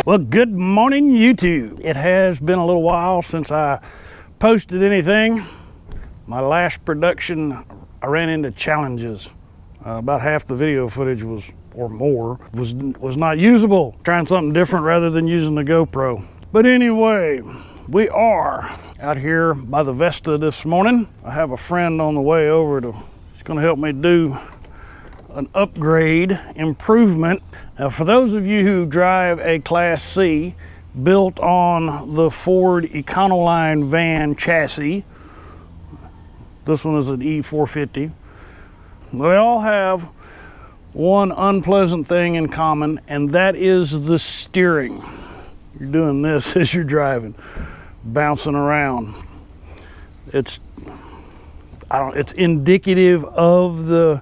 Well, good morning, YouTube. It has been a little while since I posted anything. My last production, I ran into challenges. About half the video footage was not usable. Trying something different rather than using the GoPro. But anyway, we are out here by the Vesta this morning. I have a friend on the way over he's gonna help me do an upgrade, improvement. Now, for those of you who drive a Class C built on the Ford Econoline van chassis, this one is an E-450, they all have one unpleasant thing in common, and that is the steering. You're doing this as you're driving, bouncing around. It's indicative of the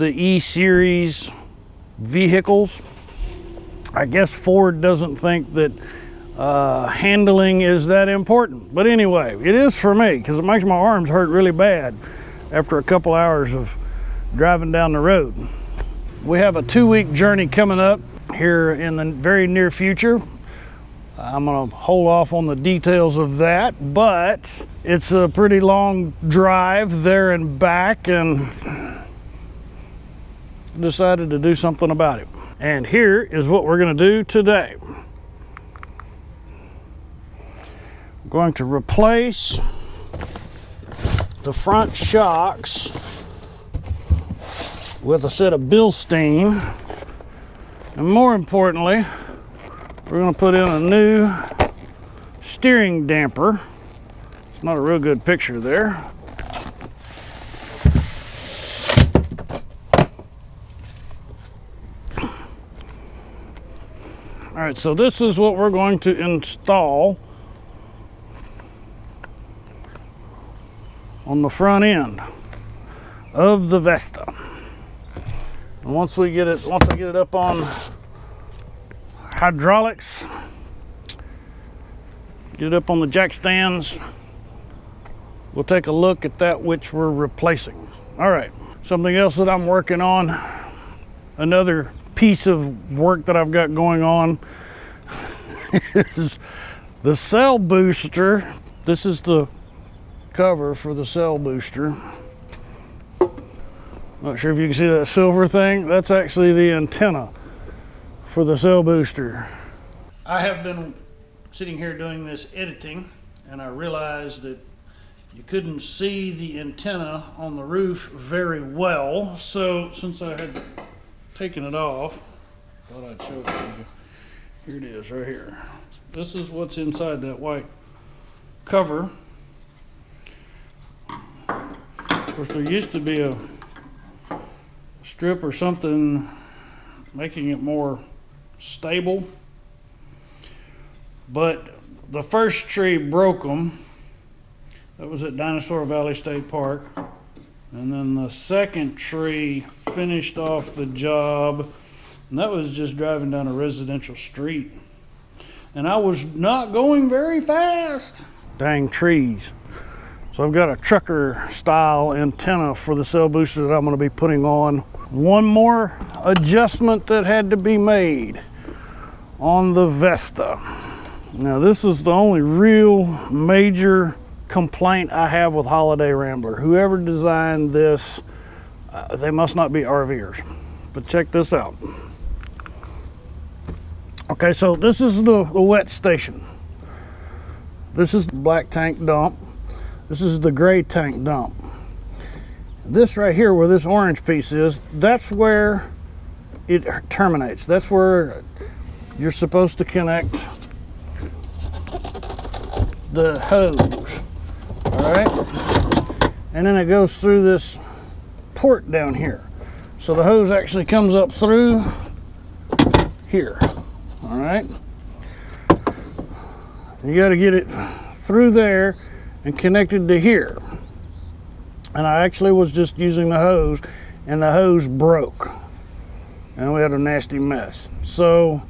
E-Series vehicles. I guess Ford doesn't think that handling is that important. But anyway, it is for me because it makes my arms hurt really bad after a couple hours of driving down the road. We have a 2-week journey coming up here in the very near future. I'm gonna hold off on the details of that, but it's a pretty long drive there and back, and decided to do something about it. And here is what we're going to do today. I'm going to replace the front shocks with a set of Bilstein, and more importantly, we're going to put in a new steering damper. It's not a real good picture there. All right, so this is what we're going to install on the front end of the Vesta. And once I get it up on hydraulics, get it up on the jack stands, we'll take a look at that which we're replacing. All right, something else that I'm working on, another piece of work that I've got going on is the cell booster. This is the cover for the cell booster. Not sure if you can see that silver thing. That's actually the antenna for the cell booster. I have been sitting here doing this editing, and I realized that you couldn't see the antenna on the roof very well. So since I had taking it off, thought I'd show it to you. Here it is right here. This is what's inside that white cover. Of course, there used to be a strip or something making it more stable, but the first tree broke them. That was at Dinosaur Valley State Park. And then the second tree finished off the job, and that was just driving down a residential street. And I was not going very fast. Dang trees. So I've got a trucker style antenna for the cell booster that I'm going to be putting on. One more adjustment that had to be made on the Vesta. Now, this is the only real major complaint I have with Holiday Rambler. Whoever designed this, they must not be RVers. But check this out. Okay, so this is the wet station. This is the black tank dump. This is the gray tank dump. This right here, where this orange piece is, that's where it terminates. That's where you're supposed to connect the hose. All right, and then it goes through this port down here. So the hose actually comes up through here. All right, you got to get it through there and connected to here. And I actually was just using the hose, and the hose broke, and we had a nasty mess. So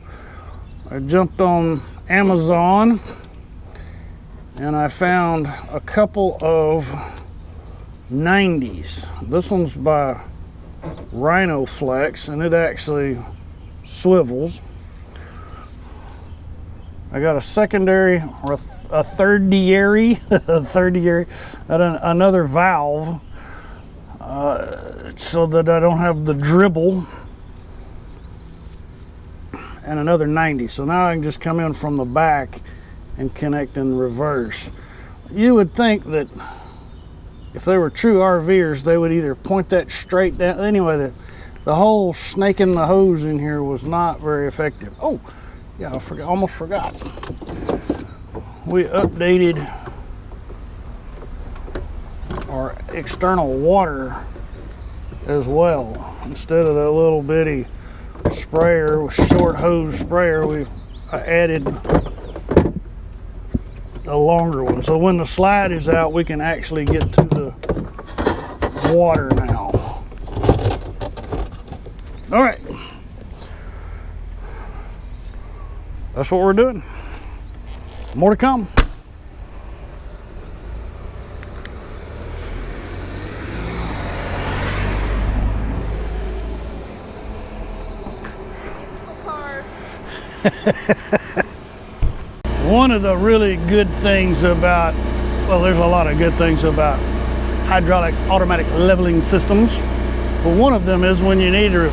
I jumped on Amazon, and I found a couple of 90s. This one's by Rhino Flex, and it actually swivels. I got a secondary or a tertiary, another valve, so that I don't have the dribble, and another 90. So now I can just come in from the back and connect in reverse. You would think that if they were true RVers, they would either point that straight down. Anyway, the whole snake in the hose in here was not very effective. Oh, yeah, I almost forgot. We updated our external water as well. Instead of that little bitty sprayer, short hose sprayer, we added a longer one. So when the slide is out, we can actually get to the water now. All right. That's what we're doing. More to come. One of the really good things about, well, there's a lot of good things about hydraulic automatic leveling systems, but one of them is when you need to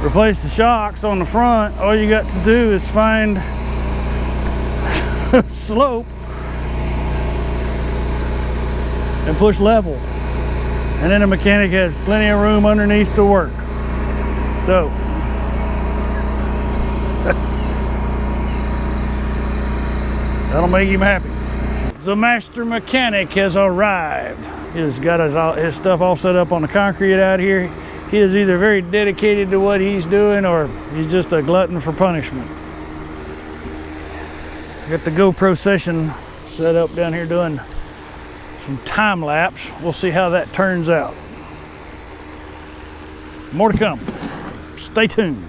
replace the shocks on the front, all you got to do is find a slope and push level, and then the mechanic has plenty of room underneath to work. So that'll make him happy. The master mechanic has arrived. He's got his stuff all set up on the concrete out here. He is either very dedicated to what he's doing or he's just a glutton for punishment. Got the GoPro session set up down here doing some time lapse. We'll see how that turns out. More to come. Stay tuned.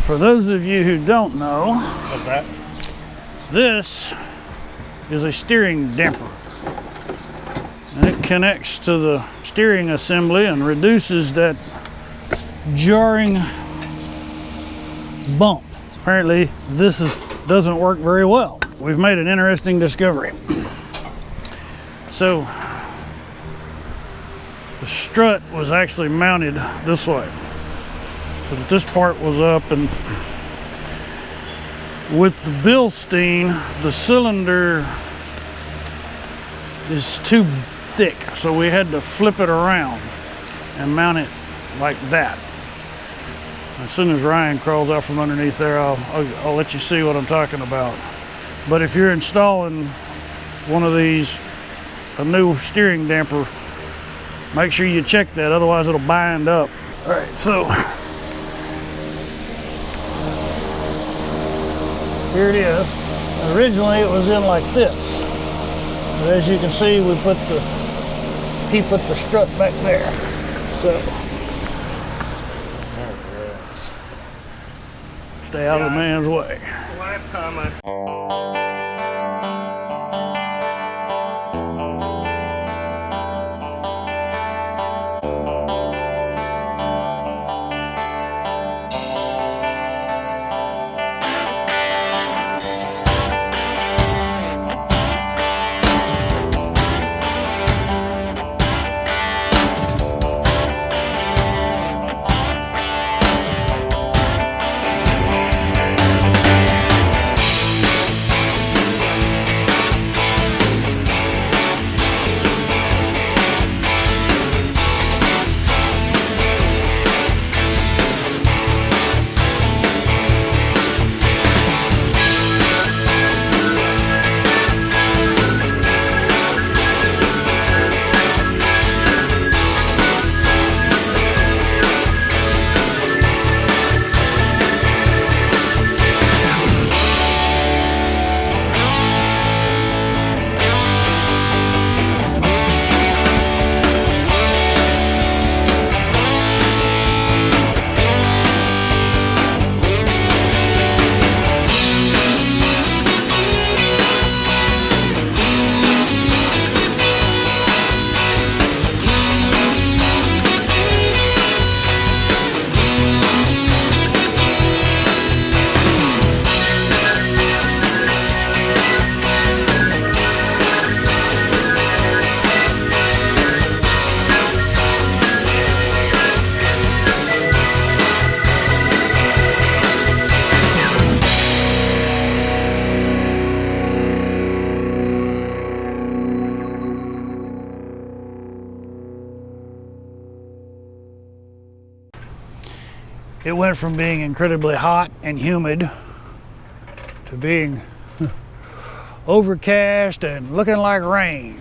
For those of you who don't know, What's that? this is a steering damper. And it connects to the steering assembly and reduces that jarring bump. Apparently this doesn't work very well. We've made an interesting discovery. So the strut was actually mounted this way, so that this part was up, and with the Bilstein, the cylinder is too thick, so we had to flip it around and mount it like that. As soon as Ryan crawls out from underneath there, I'll let you see what I'm talking about. But if you're installing one of these, a new steering damper, make sure you check that, otherwise it'll bind up. All right, so here it is. Originally it was in like this, but as you can see, he put the strut back there. So stay out of the man's way. Last time I... It went from being incredibly hot and humid to being overcast and looking like rain.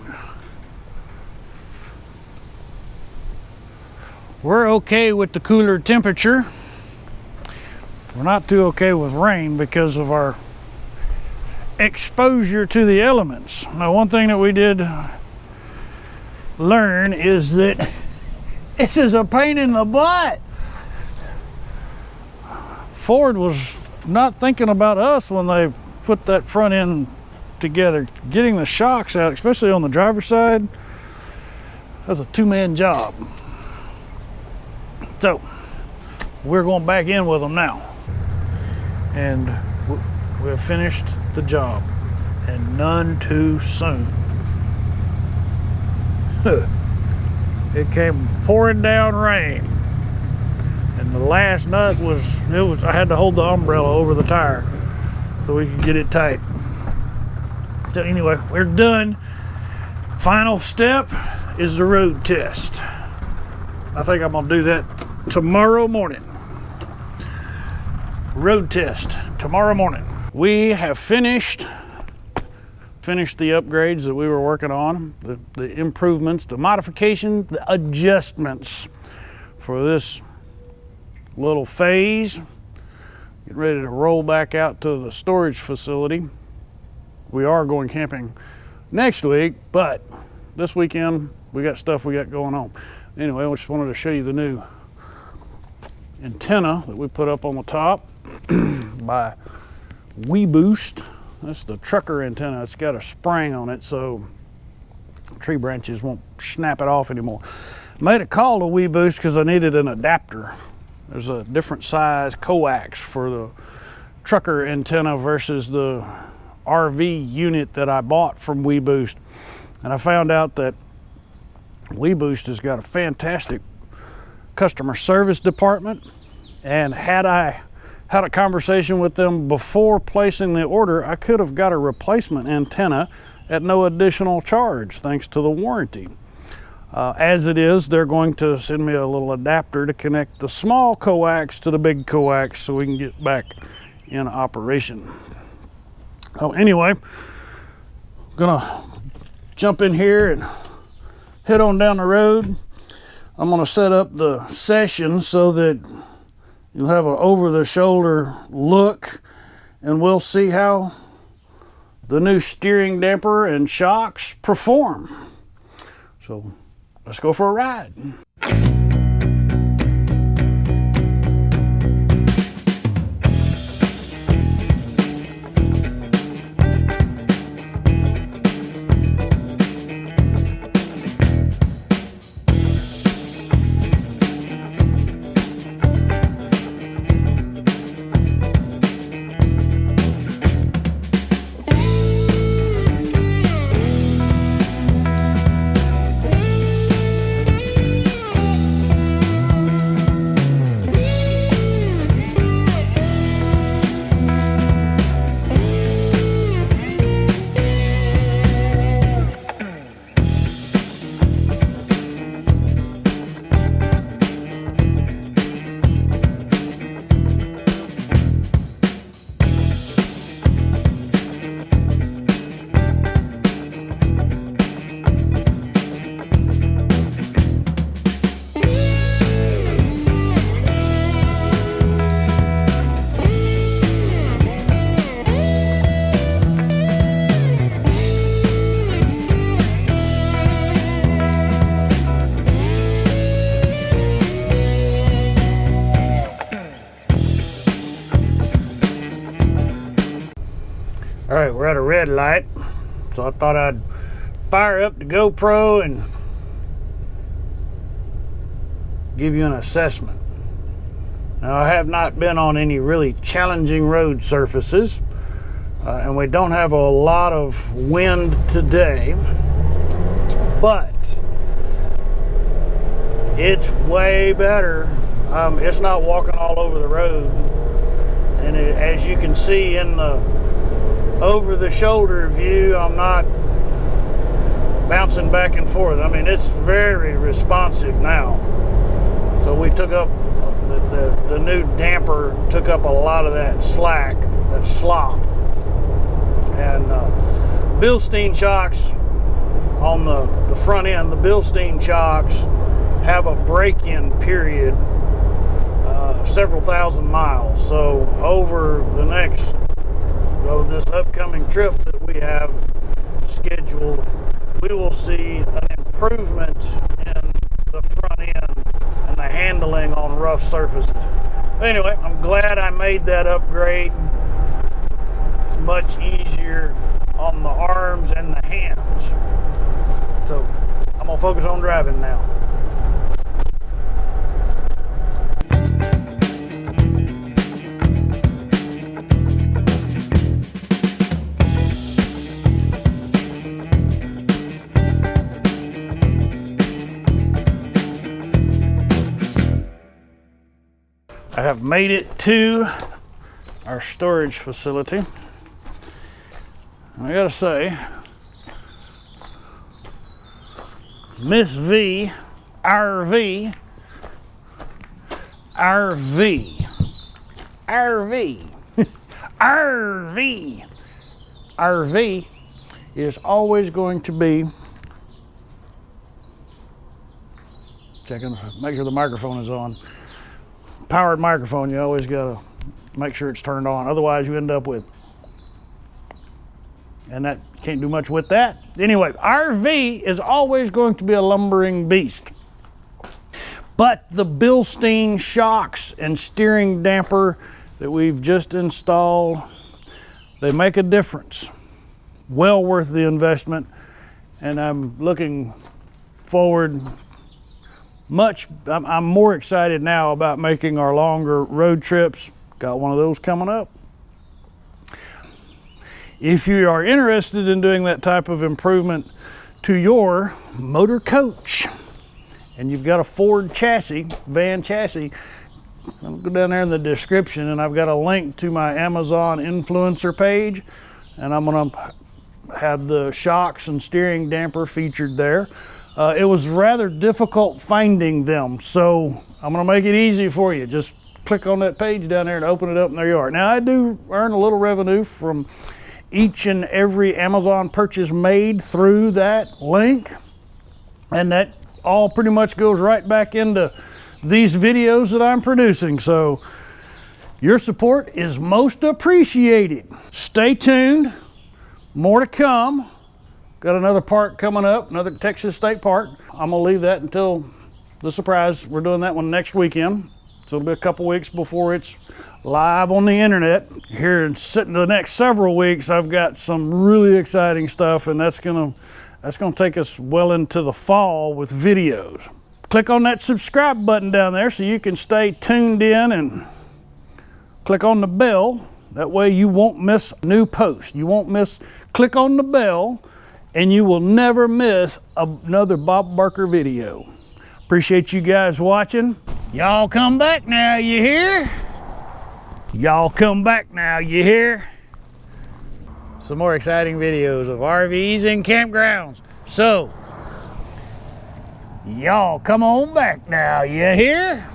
We're okay with the cooler temperature. We're not too okay with rain because of our exposure to the elements. Now, one thing that we did learn is that this is a pain in the butt. Ford was not thinking about us when they put that front end together. Getting the shocks out, especially on the driver's side, that's a two-man job. So we're going back in with them now, and we've finished the job, and none too soon. It came pouring down rain, and the last nut I had to hold the umbrella over the tire so we could get it tight. So anyway, we're done. Final step is the road test. I think I'm gonna do that tomorrow morning. Road test tomorrow morning. We have finished the upgrades that we were working on, the improvements, the modifications, the adjustments for this little phase. Getting ready to roll back out to the storage facility. We are going camping next week, but this weekend we got stuff we got going on. Anyway, I just wanted to show you the new antenna that we put up on the top. by WeBoost. That's the trucker antenna. It's got a spring on it, so tree branches won't snap it off anymore. Made a call to WeBoost because I needed an adapter. There's a different size coax for the trucker antenna versus the RV unit that I bought from WeBoost. And I found out that WeBoost has got a fantastic customer service department, and had I had a conversation with them before placing the order, I could have got a replacement antenna at no additional charge thanks to the warranty. As it is, they're going to send me a little adapter to connect the small coax to the big coax so we can get back in operation. Oh, anyway, I'm gonna jump in here and head on down the road. I'm gonna set up the session so that you'll have an over-the-shoulder look, and we'll see how the new steering damper and shocks perform. So let's go for a ride. All right, we're at a red light, so I thought I'd fire up the GoPro and give you an assessment. Now, I have not been on any really challenging road surfaces, and we don't have a lot of wind today, but it's way better. It's not walking all over the road, and as you can see in the over-the-shoulder view, I'm not bouncing back and forth. I mean, it's very responsive now. So we took up the new damper, took up a lot of that slack, that slop. And Bilstein shocks on the front end, the Bilstein shocks have a break-in period of several thousand miles. So over the next this upcoming trip that we have scheduled, we will see an improvement in the front end and the handling on rough surfaces. Anyway, I'm glad I made that upgrade. It's much easier on the arms and the hands. So I'm gonna focus on driving now. I have made it to our storage facility. I gotta say, Miss V, RV, RV, RV, RV, RV is always going to be, checking, make sure the microphone is on. Powered microphone, you always gotta make sure it's turned on, otherwise you end up with, and that can't do much with that. Anyway, RV is always going to be a lumbering beast, but the Bilstein shocks and steering damper that we've just installed. They make a difference. Well worth the investment, and I'm looking forward I'm more excited now about making our longer road trips. Got one of those coming up. If you are interested in doing that type of improvement to your motor coach, and you've got a Ford chassis, van chassis, I'll go down there in the description, and I've got a link to my Amazon influencer page, and I'm gonna have the shocks and steering damper featured there. It was rather difficult finding them, so I'm gonna make it easy for you. Just click on that page down there and open it up, and there you are. Now, I do earn a little revenue from each and every Amazon purchase made through that link, and that all pretty much goes right back into these videos that I'm producing. So your support is most appreciated. Stay tuned, more to come. Got another park coming up, another Texas State Park. I'm gonna leave that until the surprise. We're doing that one next weekend. So it'll be a couple weeks before it's live on the internet. Here in the next several weeks, I've got some really exciting stuff, and that's gonna take us well into the fall with videos. Click on that subscribe button down there so you can stay tuned in, and click on the bell. That way you won't miss new posts. You won't miss, click on the bell, and you will never miss another Bob Barker video. Appreciate you guys watching. Y'all come back now, you hear? Y'all come back now, you hear? Some more exciting videos of RVs and campgrounds. So, y'all come on back now, you hear?